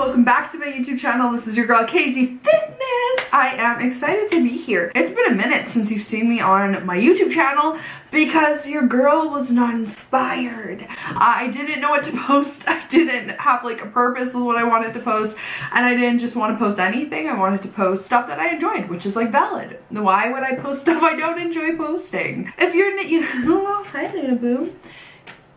welcome back to my YouTube channel. This is your girl Kzeefitness. I am excited to be here. It's been a minute since you've seen me on my YouTube channel because your girl was not inspired. I didn't know what to post. I didn't have like a purpose with what I wanted to post, and I didn't just want to post anything. I wanted to post stuff that I enjoyed, which is like valid. Why would I post stuff I don't enjoy posting? If you're oh, hi Luna Boo.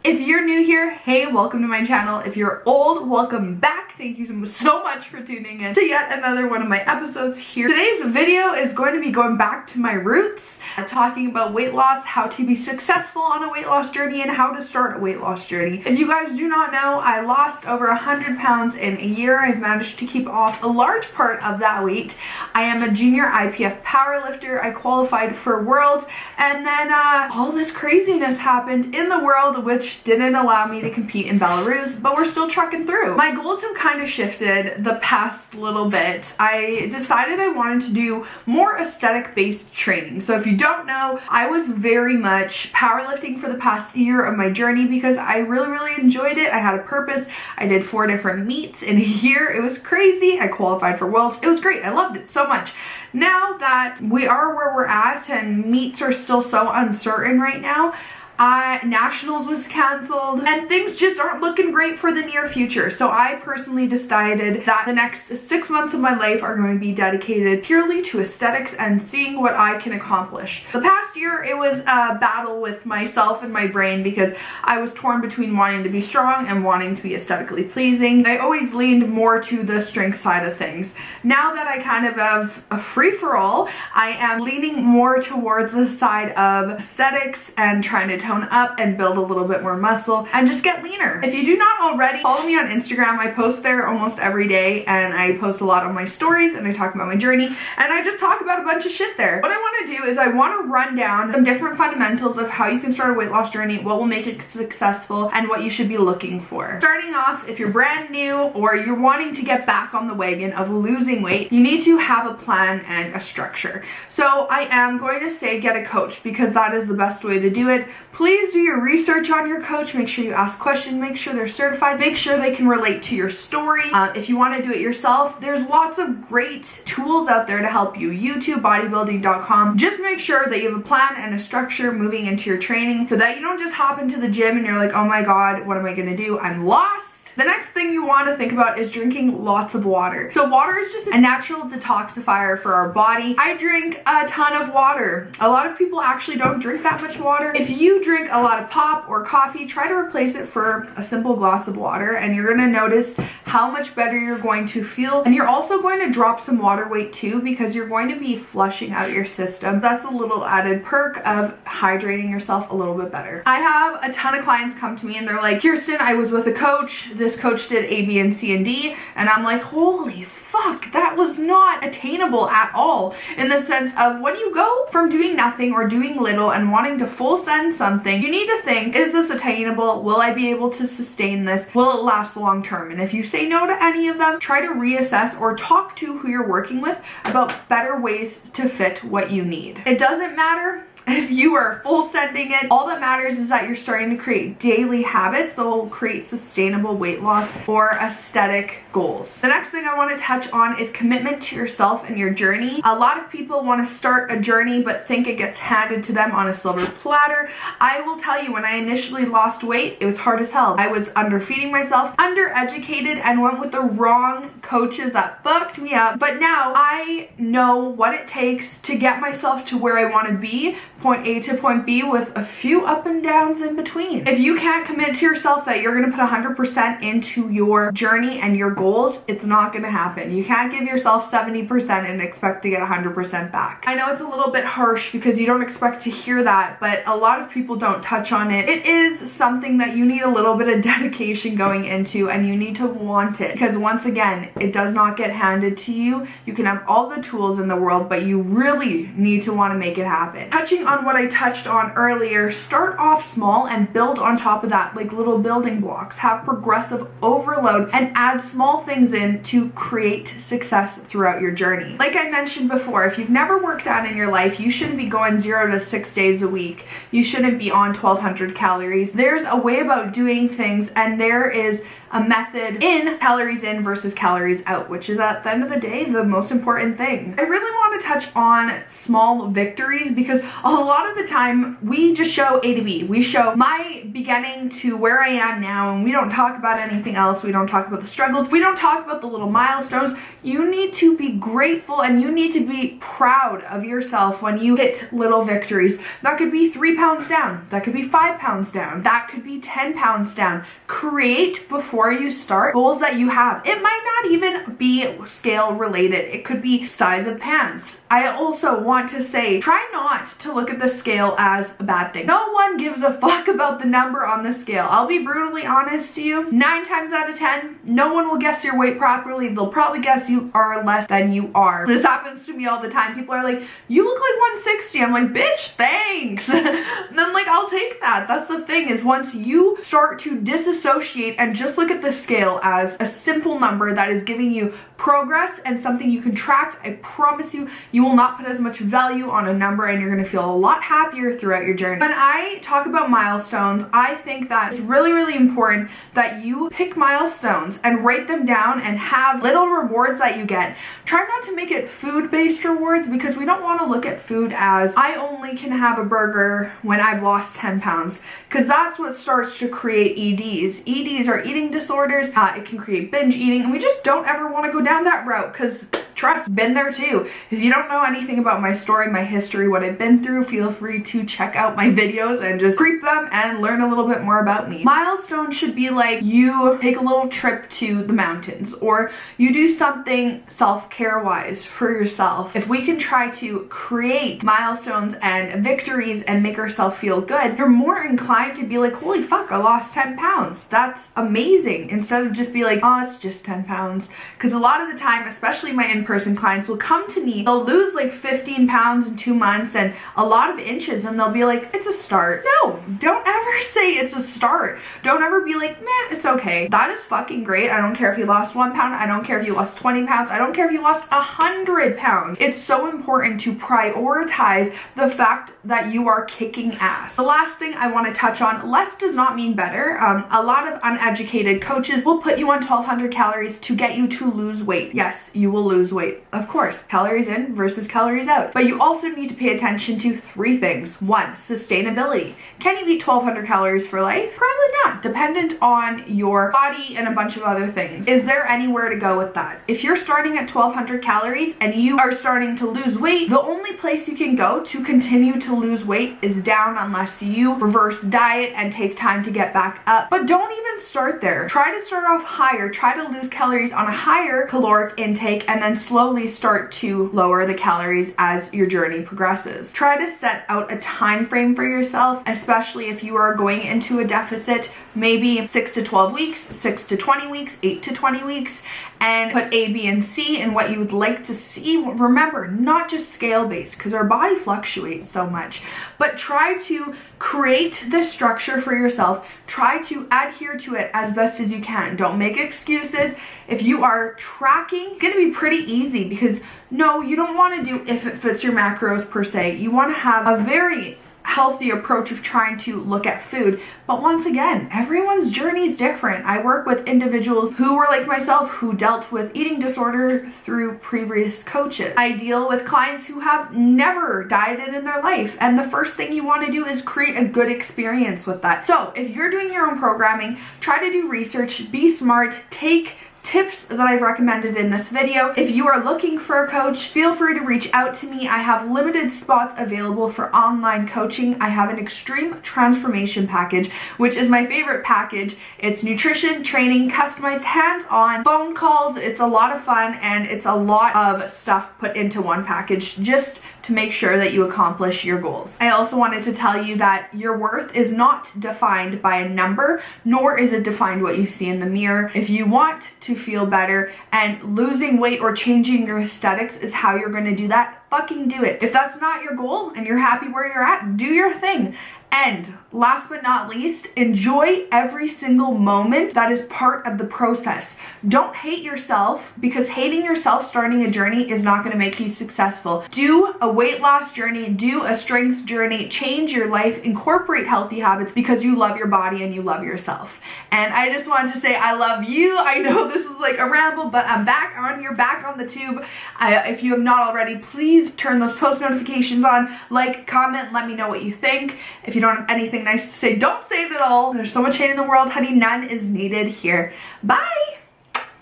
If you're new here, hey, welcome to my channel. If you're old, welcome back. Thank you so much for tuning in to yet another one of my episodes here. Today's video is going to be going back to my roots, talking about weight loss, how to be successful on a weight loss journey, and how to start a weight loss journey. If you guys do not know, I lost over 100 pounds in a year. I've managed to keep off a large part of that weight. I am a junior IPF powerlifter. I qualified for Worlds, and then all this craziness happened in the world, which didn't allow me to compete in Belarus, but we're still trucking through. My goals have kind of shifted the past little bit. I decided I wanted to do more aesthetic-based training. So if you don't know, I was very much powerlifting for the past year of my journey because I really enjoyed it. I had a purpose. I did 4 different meets in a year. It was crazy. I qualified for Worlds. It was great. I loved it so much. Now that we are where we're at and meets are still so uncertain right now, Nationals was canceled and things just aren't looking great for the near future. So I personally decided that the next 6 months of my life are going to be dedicated purely to aesthetics and seeing what I can accomplish. The past year, it was a battle with myself and my brain because I was torn between wanting to be strong and wanting to be aesthetically pleasing. I always leaned more to the strength side of things. Now that I kind of have a free-for-all, I am leaning more towards the side of aesthetics and trying to tone up and build a little bit more muscle and just get leaner. If you do not already, follow me on Instagram. I post there almost every day, and I post a lot on my stories, and I talk about my journey, and I just talk about a bunch of shit there. What I want to do is I want to run down some different fundamentals of how you can start a weight loss journey, what will make it successful, and what you should be looking for. Starting off, if you're brand new or you're wanting to get back on the wagon of losing weight, you need to have a plan and a structure. So I am going to say get a coach because that is the best way to do it. Please do your research on your coach. Make sure you ask questions. Make sure they're certified. Make sure they can relate to your story. If you want to do it yourself, there's lots of great tools out there to help you. YouTube, bodybuilding.com. Just make sure that you have a plan and a structure moving into your training so that you don't just hop into the gym and you're like, oh my God, what am I going to do? I'm lost. The next thing you want to think about is drinking lots of water. So water is just a natural detoxifier for our body. I drink a ton of water. A lot of people actually don't drink that much water. If you drink a lot of pop or coffee, try to replace it for a simple glass of water, and you're going to notice how much better you're going to feel. And you're also going to drop some water weight too because you're going to be flushing out your system. That's a little added perk of hydrating yourself a little bit better. I have a ton of clients come to me and they're like, Kirsten, I was with a coach. This coach did A, B, and C, and D, and I'm like, holy fuck, that was not attainable at all. In the sense of when you go from doing nothing or doing little and wanting to full send something, you need to think, is this attainable? Will I be able to sustain this? Will it last long term? And if you say no to any of them, try to reassess or talk to who you're working with about better ways to fit what you need. It doesn't matter if you are full sending it. All that matters is that you're starting to create daily habits that will create sustainable weight loss or aesthetic goals. The next thing I want to touch on is commitment to yourself and your journey. A lot of people want to start a journey but think it gets handed to them on a silver platter. I will tell you, when I initially lost weight, it was hard as hell. I was underfeeding myself, undereducated, and went with the wrong coaches that fucked me up. But now I know what it takes to get myself to where I want to be, point A to point B, with a few up and downs in between. If you can't commit to yourself that you're going to put 100% into your journey and your goals, it's not going to happen. You can't give yourself 70% and expect to get 100% back. I know it's a little bit harsh because you don't expect to hear that, but a lot of people don't touch on it. It is something that you need a little bit of dedication going into, and you need to want it, because once again, it does not get handed to you. You can have all the tools in the world, but you really need to want to make it happen. Touching on on what I touched on earlier, start off small and build on top of that, like little building blocks. Have progressive overload and add small things in to create success throughout your journey. Like I mentioned before, if you've never worked out in your life, you shouldn't be going 0 to 6 days a week. You shouldn't be on 1,200 calories. There's a way about doing things, and there is a method in calories in versus calories out, which is at the end of the day the most important thing. I really want to touch on small victories because a lot of the time we just show A to B. We show my beginning to where I am now, and we don't talk about anything else. We don't talk about the struggles. We don't talk about the little milestones. You need to be grateful and you need to be proud of yourself when you hit little victories. That could be 3 pounds down. That could be 5 pounds down. That could be 10 pounds down. Create before you start goals that you have. It might not even be scale related. It could be size of pants. I also want to say, try not to look at the scale as a bad thing. No one gives a fuck about the number on the scale. I'll be brutally honest to you. 9 times out of 10, no one will guess your weight properly. They'll probably guess you are less than you are. This happens to me all the time. People are like, you look like 160. I'm like, bitch, thanks. Then like, I'll take that. That's the thing, is once you start to disassociate and just look at the scale as a simple number that is giving you progress and something you can track, I promise you, you will not put as much value on a number and you're going to feel a lot happier throughout your journey. When I talk about milestones, I think that it's really, really important that you pick milestones and write them down and have little rewards that you get. Try not to make it food-based rewards, because we don't want to look at food as I only can have a burger when I've lost 10 pounds, because that's what starts to create EDs. EDs are eating disorders. It can create binge eating, and we just don't ever want to go down that route, because trust, been there too. If you don't know anything about my story, my history, what I've been through, feel free to check out my videos and just creep them and learn a little bit more about me. Milestones should be like you take a little trip to the mountains, or you do something self-care wise for yourself. If we can try to create milestones and victories and make ourselves feel good, you're more inclined to be like, holy fuck, I lost 10 pounds. That's amazing. Instead of just be like, oh, it's just 10 pounds. Because a lot of the time, especially my in-person clients will come to me, they'll lose like 15 pounds in 2 months and a lot of inches, and they'll be like, it's a start. No, don't ever say it's a start. Don't ever be like, man, it's okay. That is fucking great. I don't care if you lost 1 pound. I don't care if you lost 20 pounds. I don't care if you lost 100 pounds. It's so important to prioritize the fact that you are kicking ass. The last thing I want to touch on, less does not mean better. A lot of uneducated coaches will put you on 1,200 calories to get you to lose weight. Yes, you will lose weight. Of course, calories in versus calories out. But you also need to pay attention to 3 things. 1, sustainability. Can you eat 1,200 calories for life? Probably not, dependent on your body and a bunch of other things. Is there anywhere to go with that? If you're starting at 1,200 calories and you are starting to lose weight, the only place you can go to continue to lose weight is down, unless you reverse diet and take time to get back up. But don't even start there. Try to start off higher. Try to lose calories on a higher caloric intake and then slowly start to lower the calories as your journey progresses. Try to set out a time frame for yourself, especially if you are going into a deficit, maybe 6 to 12 weeks, 6 to 20 weeks, 8 to 20 weeks, and put A, B, and C in what you would like to see. Remember, not just scale-based, because our body fluctuates so much, but try to create this structure for yourself. Try to adhere to it as best as you can. Don't make excuses. If you are tracking, it's gonna be pretty easy, because no, you don't want to do if it fits your macros per se. You want to have a very healthy approach of trying to look at food. But once again, everyone's journey is different. I work with individuals who were like myself, who dealt with eating disorder through previous coaches. I deal with clients who have never dieted in their life, and the first thing you want to do is create a good experience with that. So if you're doing your own programming, try to do research, be smart, take tips that I've recommended in this video. If you are looking for a coach, feel free to reach out to me. I have limited spots available for online coaching. I have an extreme transformation package, which is my favorite package. It's nutrition, training, customized, hands-on, phone calls. It's a lot of fun, and it's a lot of stuff put into one package just to make sure that you accomplish your goals. I also wanted to tell you that your worth is not defined by a number, nor is it defined what you see in the mirror. If you want to feel better and losing weight or changing your aesthetics is how you're going to do that, fucking do it. If that's not your goal and you're happy where you're at, do your thing. And last but not least, enjoy every single moment that is part of the process. Don't hate yourself, because hating yourself starting a journey is not going to make you successful. Do a weight loss journey, do a strength journey, change your life, incorporate healthy habits because you love your body and you love yourself. And I just wanted to say I love you. I know this is like a ramble, but I'm back on here, back on the tube. If you have not already, please turn those post notifications on, like, comment, let me know what you think. If you don't have anything nice to say, don't say it at all. There's so much hate in the world, honey. None is needed here. Bye.